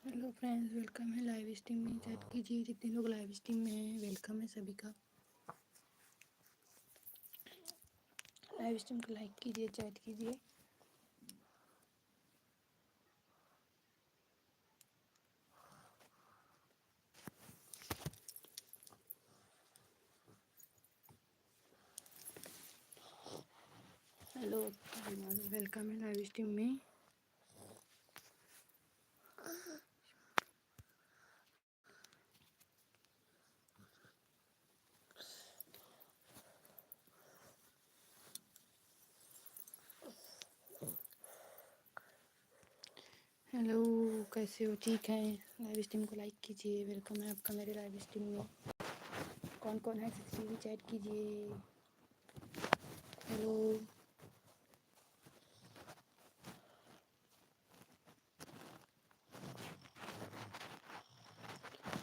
Hello friends, welcome है live stream में। Chat कीजिए जितने लोग लाइव स्ट्रीम में हैं, वेलकम है सभी का। लाइव स्ट्रीम को लाइक कीजिए, चैट कीजिए। हेलो, वेलकम है लाइव स्ट्रीम में। हेलो, कैसे हो? ठीक है। लाइव स्ट्रीम को लाइक कीजिए, वेलकम है आपका मेरे लाइव स्ट्रीम में। कौन कौन है भी चैट कीजिए। Hello,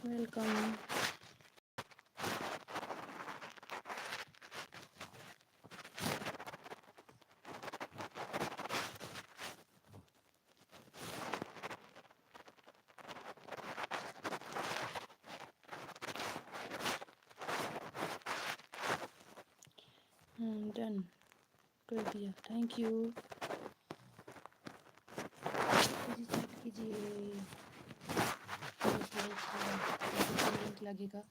welcome. डन कर दिया, थैंक यू। चैट कीजिए। लिंक लगेगा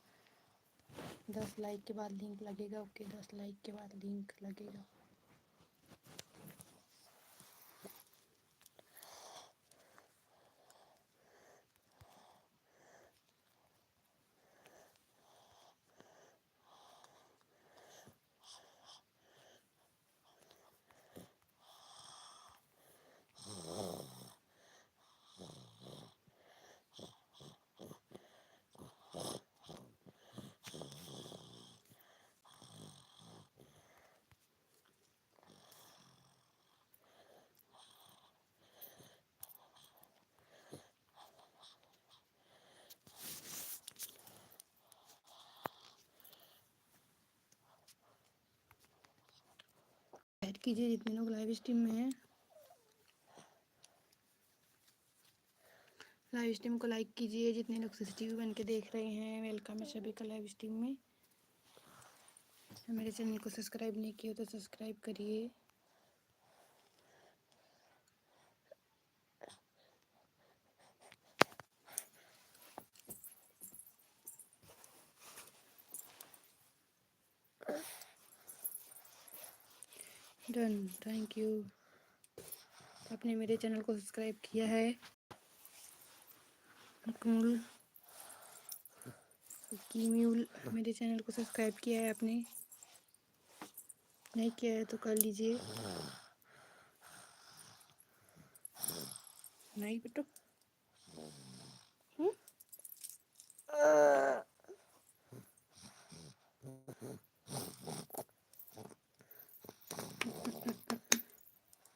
10 लाइक के बाद, लिंक लगेगा। ओके, 10 लाइक के बाद लिंक लगेगा। ऐड कीजिए जितने लोग लाइव स्ट्रीम में हैं। लाइव स्ट्रीम को लाइक कीजिए जितने लोग सीसीटीवी बन के देख रहे हैं। वेलकम है सभी का लाइव स्ट्रीम में। मेरे चैनल को सब्सक्राइब नहीं किया तो सब्सक्राइब करिए। Done, thank you. आपने मेरे चैनल को सब्सक्राइब किया है। कीम्यूल मेरे चैनल को सब्सक्राइब किया है आपने? नहीं किया है तो कर लीजिए। नहीं बेटो,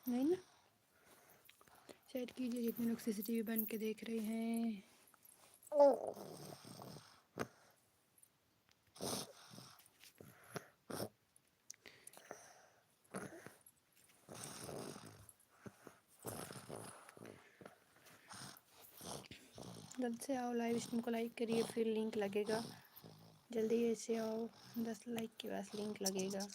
नहीं ना। शेयर कीजिए जितने लोग सीसीटीवी बन के देख रहे हैं। जल्द से आओ, लाइव स्ट्रीम को लाइक करिए, फिर लिंक लगेगा। जल्दी ऐसे आओ, 10 लाइक के बाद लिंक लगेगा।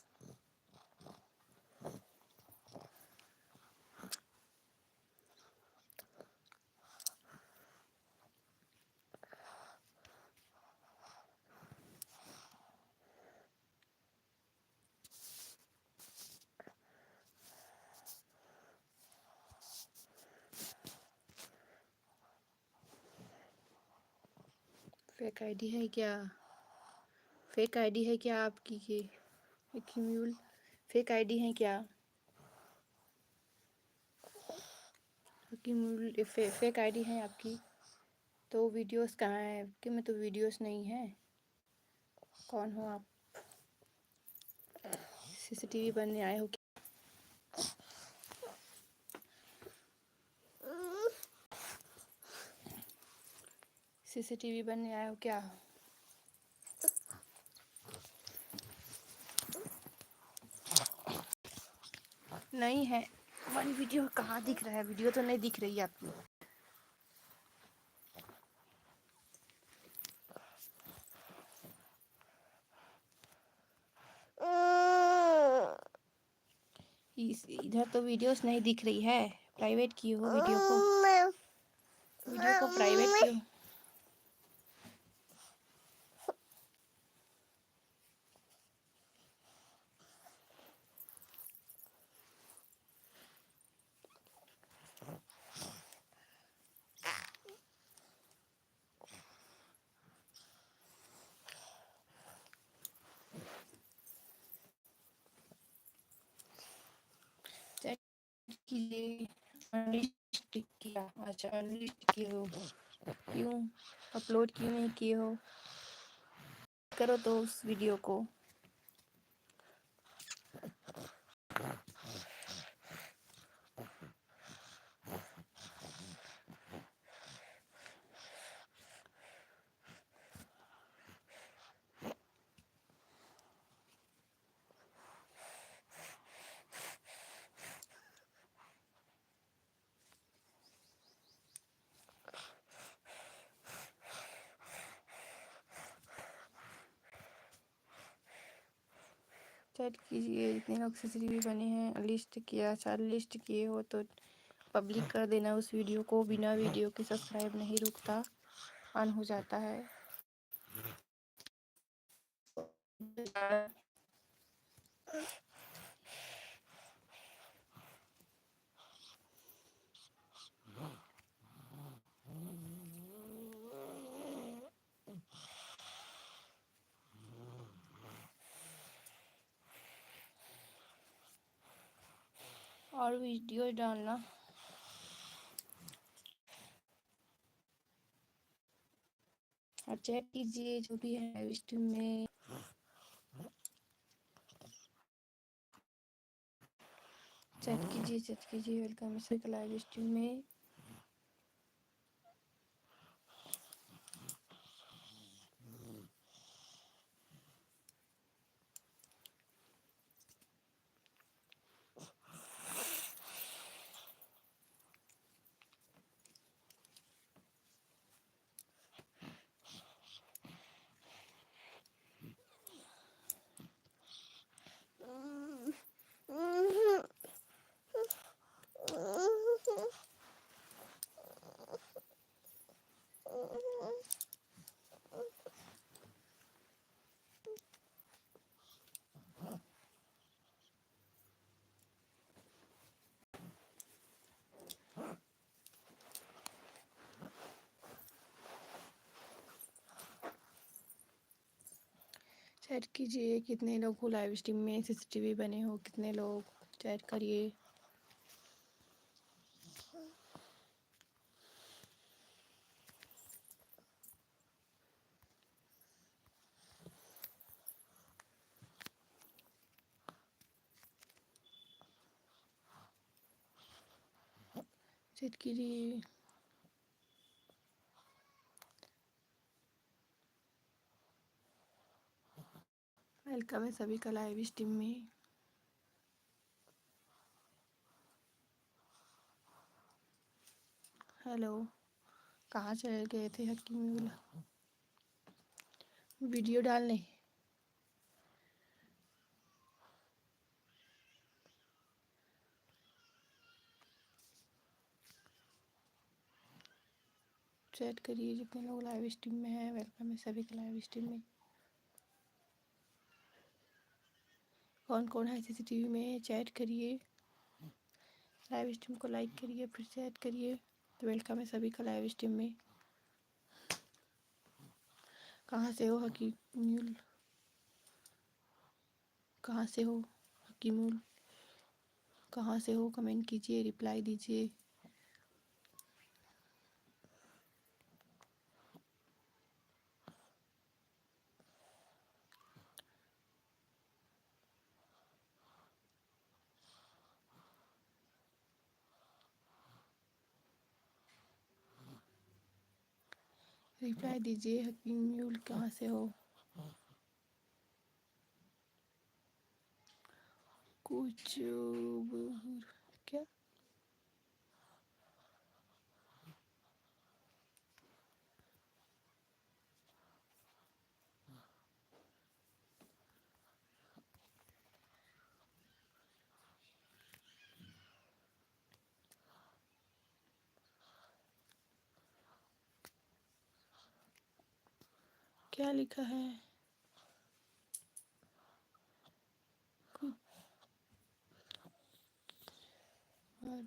फेक आईडी है क्या? फेक आईडी है क्या आपकी? ये कीम्यूल फेक आईडी है क्या? कीम्यूल फेक आईडी है आपकी? तो वीडियोस कहाँ है आपके में? तो वीडियोस नहीं है। कौन हो आप? सीसीटीवी बनने आए हो क्या? सीसीटीवी बनने आए हो क्या? नहीं है। वन वीडियो कहाँ दिख रहा है? वीडियो तो नहीं दिख रही है आपकी। इधर तो वीडियोस नहीं दिख रही है, प्राइवेट की हो वीडियो को, वीडियो को प्राइवेट की हो। चेक कीजिए, अनलिस्ट किया, अच्छा अनलिस्ट किए हो, क्यों अपलोड क्यों नहीं किए हो? करो तो उस वीडियो को। चैट कीजिए, जितने लोग सीसीटीवी बने हैं लिस्ट किया, अच्छा लिस्ट किए हो तो पब्लिक कर देना उस वीडियो को। बिना वीडियो के सब्सक्राइब नहीं रुकता, ऑन हो जाता है। और वीडियो डालना। और चेक कीजिए जो भी है लाइव स्ट्रीम में। चेक कीजिए, वेलकम है लाइव स्ट्रीम में। चैट कीजिए, कितने लोग हो लाइव स्ट्रीम में, सीसीटीवी बने हो कितने लोग, चैट करिए। चैट कीजिए। वेलकम है सभी का लाइव स्ट्रीम में। हेलो, कहाँ चले गए थे हकीम? वीडियो डालने। चैट करिए, जितने लोग लाइव स्ट्रीम में हैं वेलकम है सभी का लाइव स्ट्रीम में। कौन कौन है सीसीटीवी में, चैट करिए। लाइव स्ट्रीम को लाइक करिए, फिर चैट करिए। तो वेलकम है सभी का लाइव स्ट्रीम में। कहाँ से हो हकीमुल? कहाँ से हो हकीमुल? कहाँ से हो? कमेंट कीजिए, रिप्लाई दीजिए। रिप्लाई दीजिए हकीमुल, कहाँ से हो? कुछ क्या? क्या लिखा है? और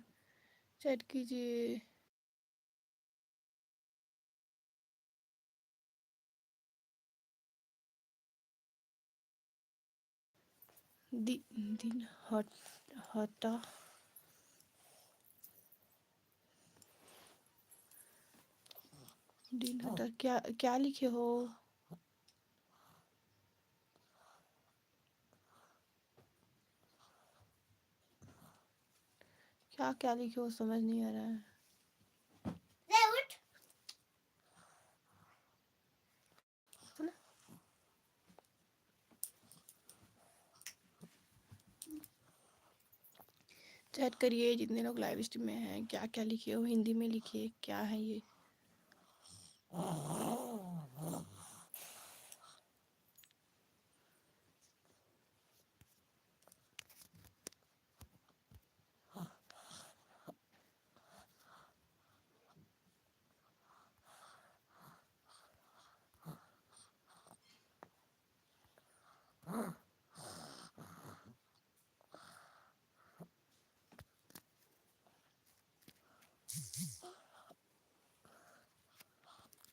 चैट कीजिए। दिन हटा दिन हटा क्या क्या लिखे हो? क्या क्या लिखे हो समझ नहीं आ रहा है। चैट करिए जितने लोग लाइव स्ट्रीम में हैं। क्या क्या लिखे हो हिंदी में लिखिए। क्या है ये?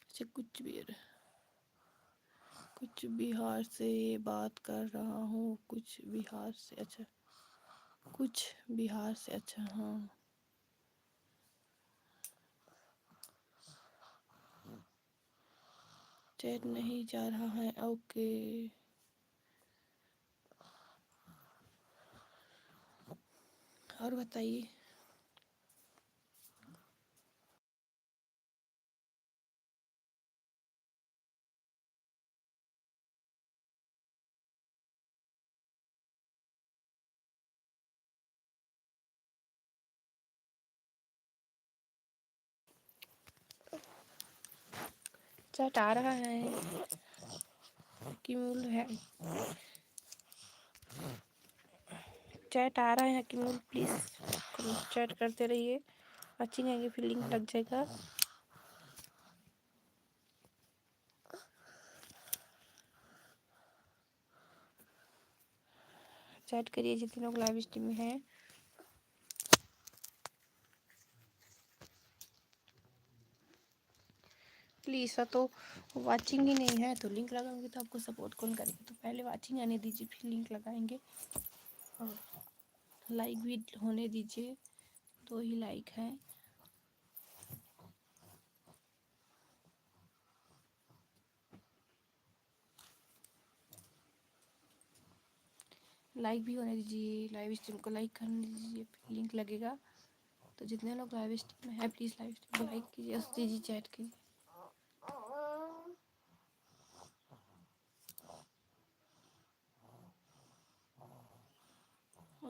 अच्छा कुछ बिहार से बात कर रहा हूँ। कुछ बिहार से। अच्छा कुछ बिहार से। अच्छा हाँ। चैट नहीं जा रहा है। ओके और बताइए। चैट आ रहा है कि मूल है? चैट आ रहा है कि मूल? प्लीज़ चैट करते रहिए। अच्छी नहीं आएगी फिर लिंक लग जाएगा। चैट करिए जितने लोग लाइव स्ट्रीम में हैं। प्लीज़ तो वाचिंग ही नहीं है तो लिंक लगाऊंगी तो आपको सपोर्ट कौन करेगा? तो पहले वाचिंग आने दीजिए फिर लिंक लगाएंगे। और लाइक भी होने दीजिए। 2 ही लाइक हैं। लाइक भी होने दीजिए। लाइव स्ट्रीम को लाइक करने दीजिए फिर लिंक लगेगा। तो जितने लोग लाइव स्ट्रीम में हैं प्लीज़ लाइव स्ट्रीम को लाइक कीजिए और दीजिए चैट कीजिए।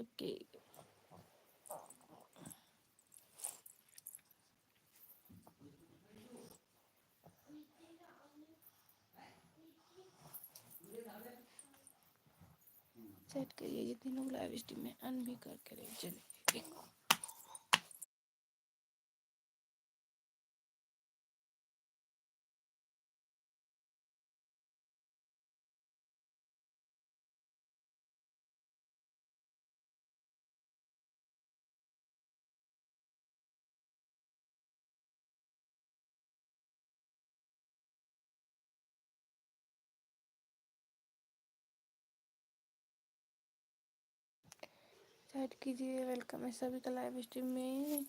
ओके चैट करिए जितने लोग लाइव स्ट्रीम में अन भी करके चलिए। चैट कीजिए। वेलकम है सभी का लाइव स्ट्रीम में।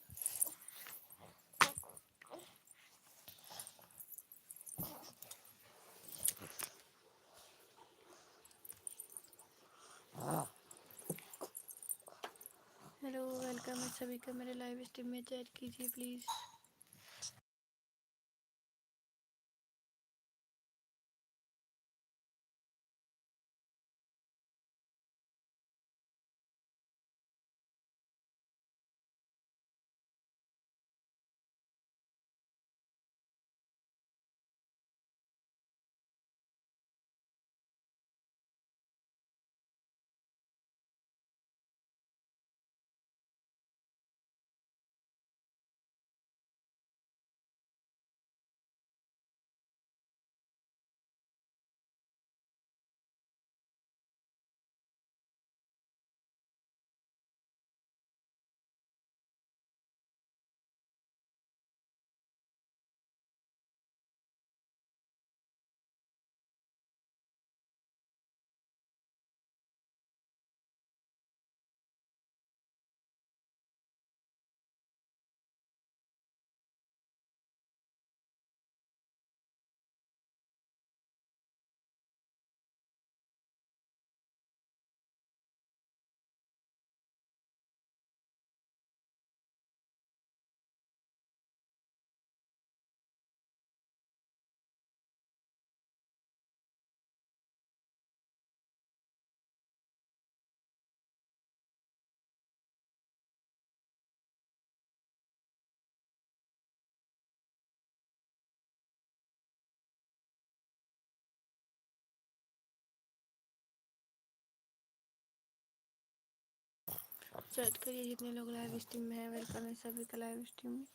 हेलो वेलकम है सभी का मेरे लाइव स्ट्रीम में। चैट कीजिए प्लीज़। चैट करिए जितने लोग लाइव स्ट्रीम में हैं, वेलकम है सभी का लाइव स्ट्रीम में।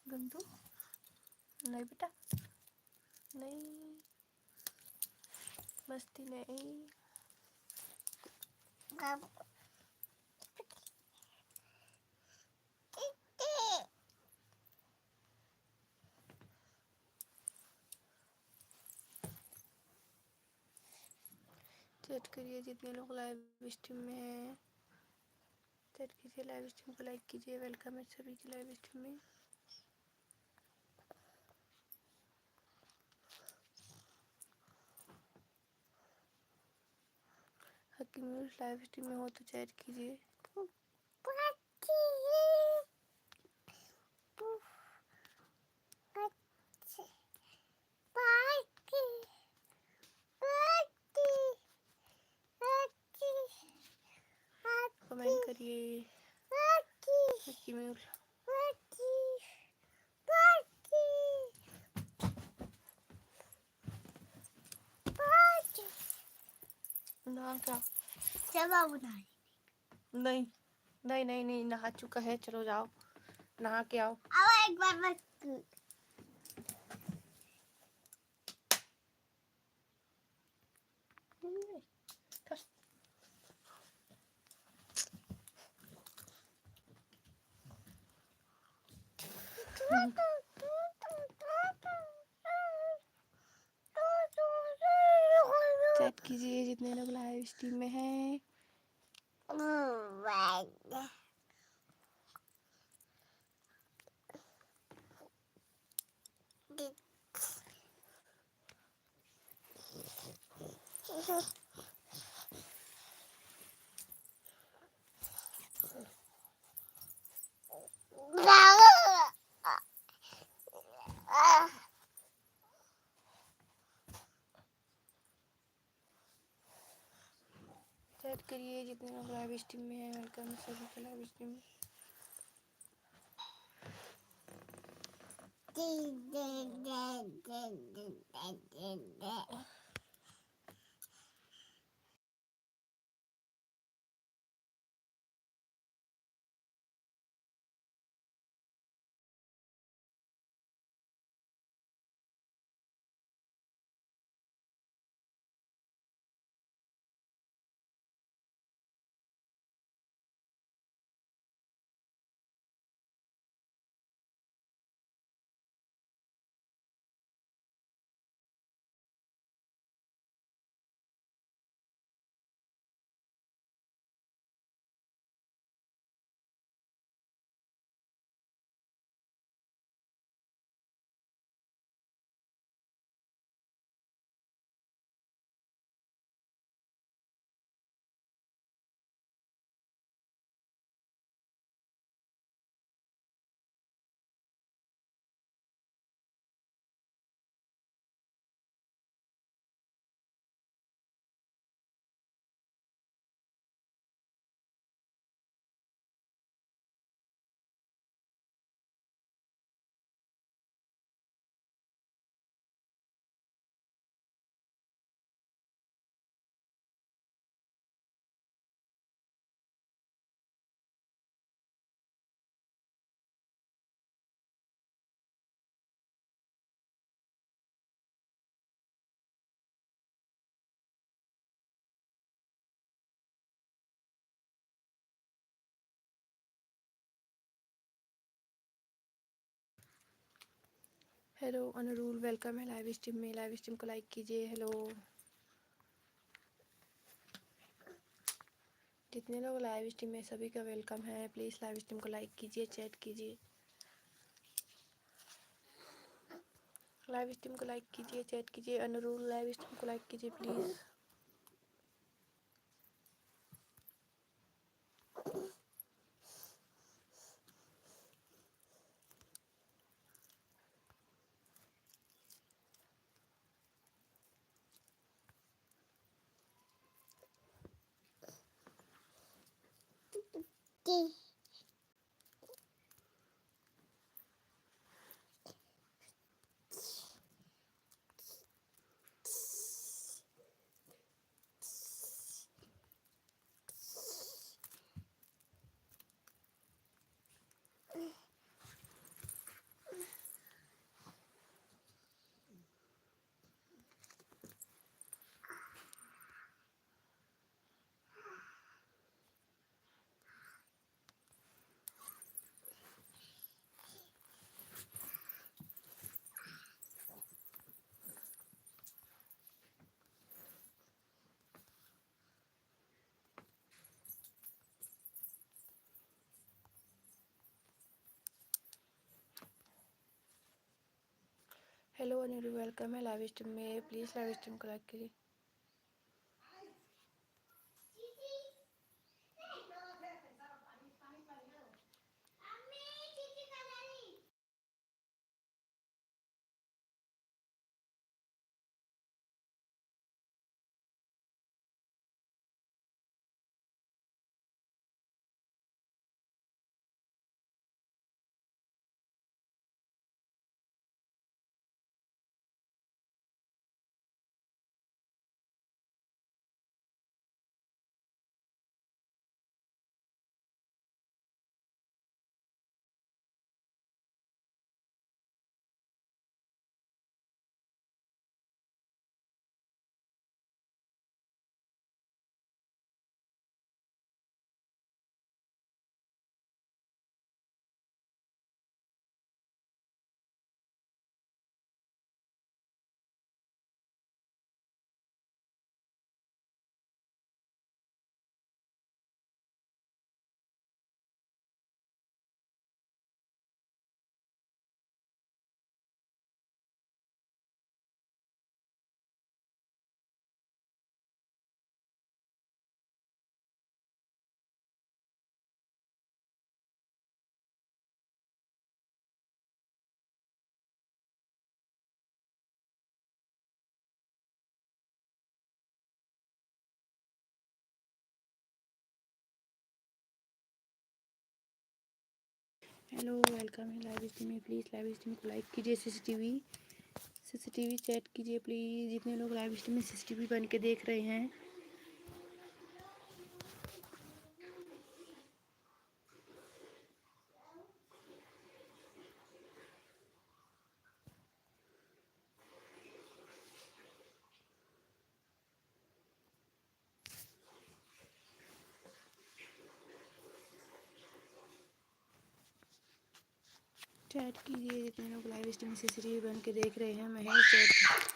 गंदू नहीं बेटा, नहीं मस्ती नहीं। चैट करिए जितने लोग लाइव स्ट्रीम में हैं, चैट कीजिए, लाइव स्ट्रीम को लाइक कीजिए, वेलकम है सभी की लाइव स्ट्रीम में। हकीम लाइव स्ट्रीम में हो तो चैट कीजिए। कमेंट करिए हकीम ना क्या नहीं नहीं नहीं नहीं, नहा चुका है, चलो जाओ नहा के आओ। एक बार बस चैट कीजिए जितने लोग लाइव स्ट्रीम में हैं। चैट करिए जितने लोग लाइव स्ट्रीम में हैं, वेलकम है सभी का लाइव स्ट्रीम में। हेलो अनुरूल, वेलकम है लाइव स्ट्रीम में, लाइव स्ट्रीम को लाइक कीजिए। हेलो जितने लोग लाइव स्ट्रीम में सभी का वेलकम है, प्लीज़ लाइव स्ट्रीम को लाइक कीजिए, चैट कीजिए। लाइव स्ट्रीम को लाइक कीजिए, चैट कीजिए। अनुरूल लाइव स्ट्रीम को लाइक कीजिए प्लीज़। हेलो अनिल, वेलकम है लाइव स्ट्रीम में। प्लीज़ लाइव स्ट्रीम को लाइक कीजिए। हेलो, वेलकम है लाइव स्ट्रीम में। प्लीज़ लाइव स्ट्रीम को लाइक कीजिए। सीसीटीवी चैट कीजिए प्लीज़। जितने लोग लाइव स्ट्रीम में सीसीटीवी बन के देख रहे हैं, चैट कीजिए। जितने लोग लाइव स्ट्रीम में सीसीटीवी बन के देख रहे हैं, महेश चैट।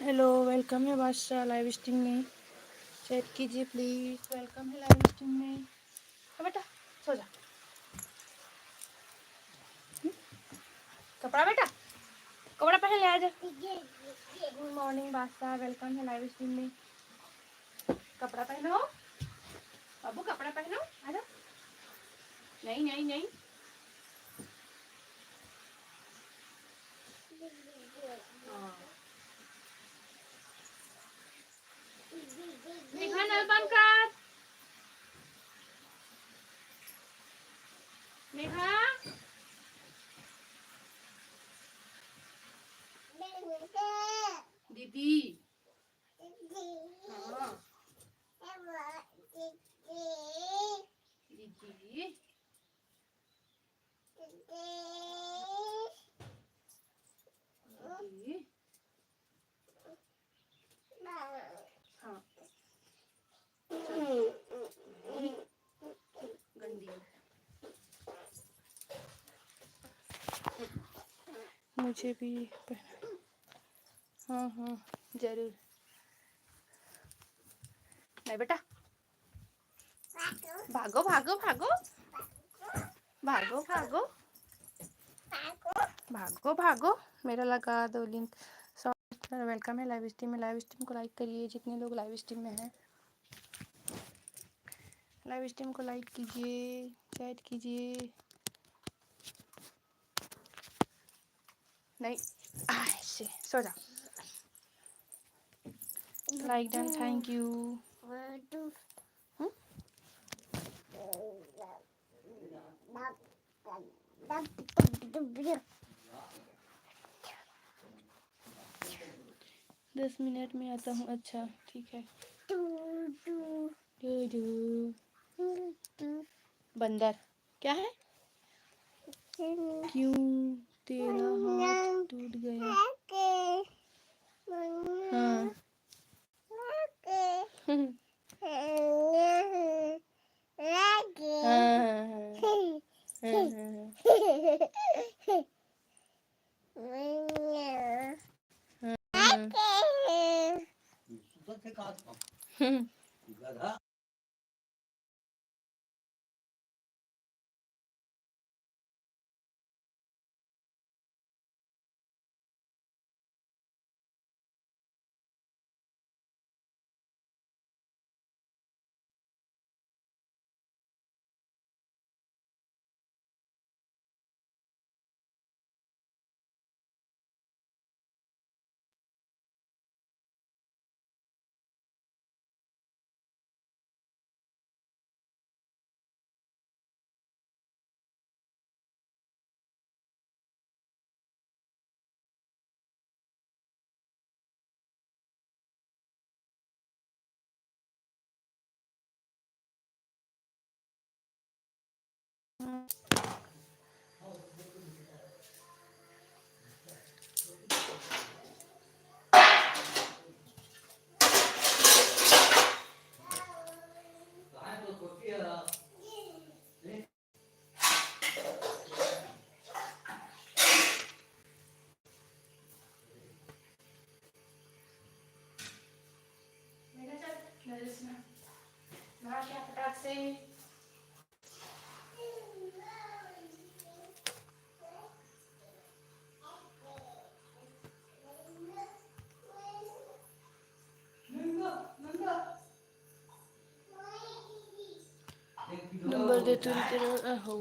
हेलो, वेलकम है बादशाह लाइव स्ट्रीम में। चैट कीजिए प्लीज़। वेलकम है लाइव स्ट्रीम में। बेटा सो जा। कपड़ा बेटा, कपड़ा पहन ले आज। गुड मॉर्निंग बादशाह, वेलकम है लाइव स्ट्रीम में। कपड़ा पहनो बाबू, कपड़ा पहनो, आ जाओ। नहीं नहीं नहीं, हाँ। मेघा नल बंद कर, मेघा। दीदी, हाँ दीदी, दीदी, हाँ गंदी। मुझे भी हाँ हाँ जरूर। नहीं बेटा, भागो भागो भागो भागो भागो भागो भागो। मेरा लगा दो लिंक। वेलकम है लाइव स्ट्रीम में। लाइव स्ट्रीम को लाइक करिए जितने लोग लाइव स्ट्रीम में हैं। लाइव स्ट्रीम को लाइक कीजिए, चैट कीजिए। नहीं ऐसे सो जा। Like done, thank you. 10 minute में आता हूँ। अच्छा ठीक है। बंदर क्या है? क्यों तेरा हाथ टूट गया? हाँ से नंबर दे तू तेरा हो।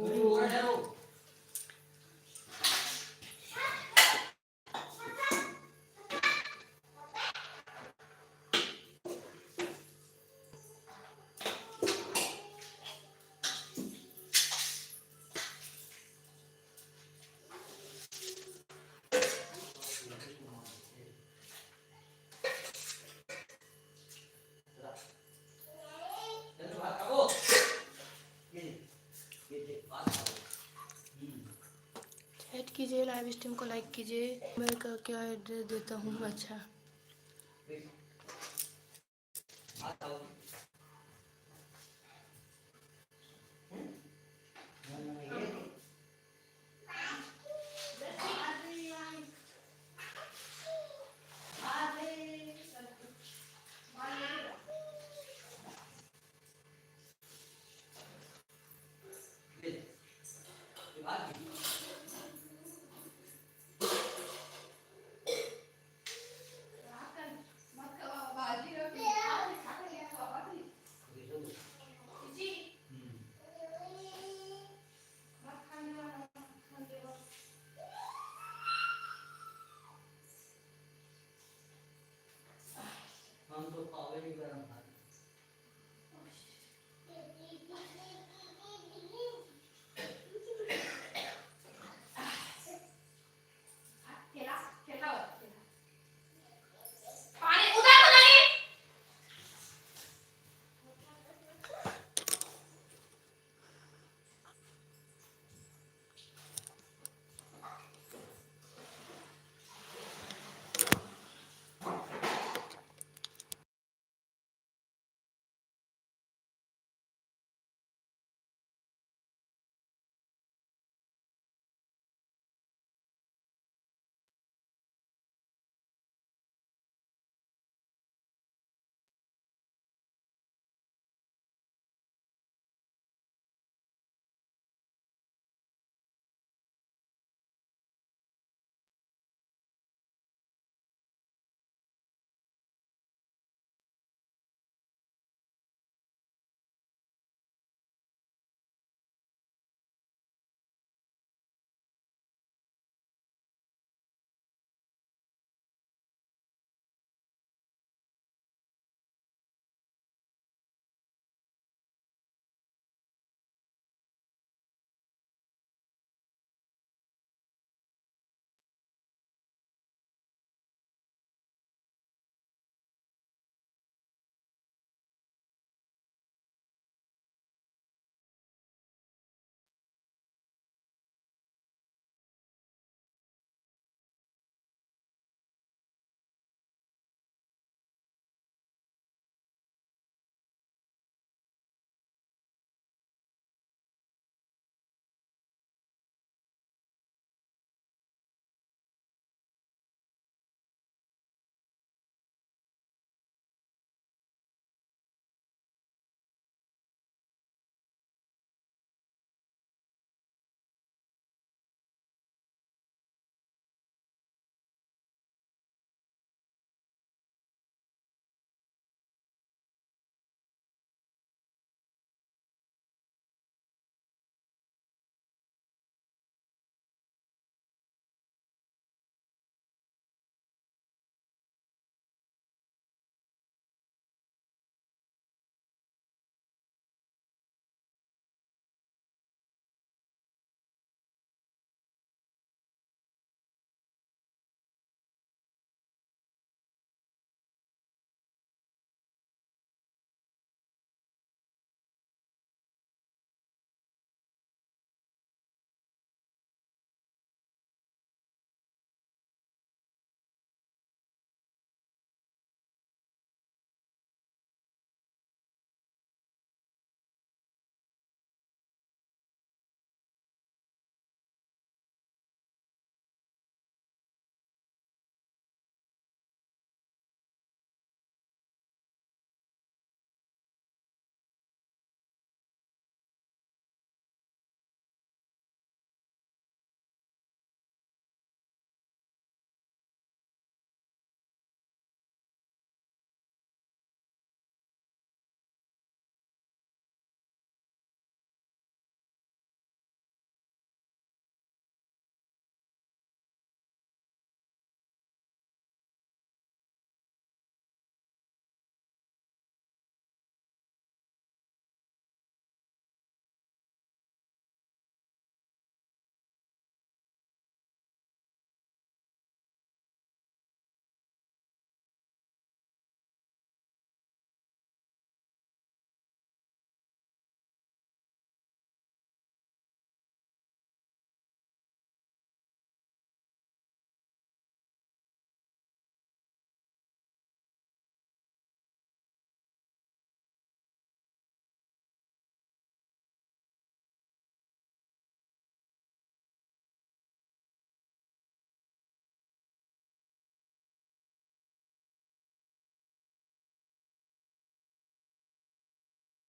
चैट कीजिए, लाइव स्ट्रीम को लाइक कीजिए। मैं का क्या एड्रेस देता हूँ? अच्छा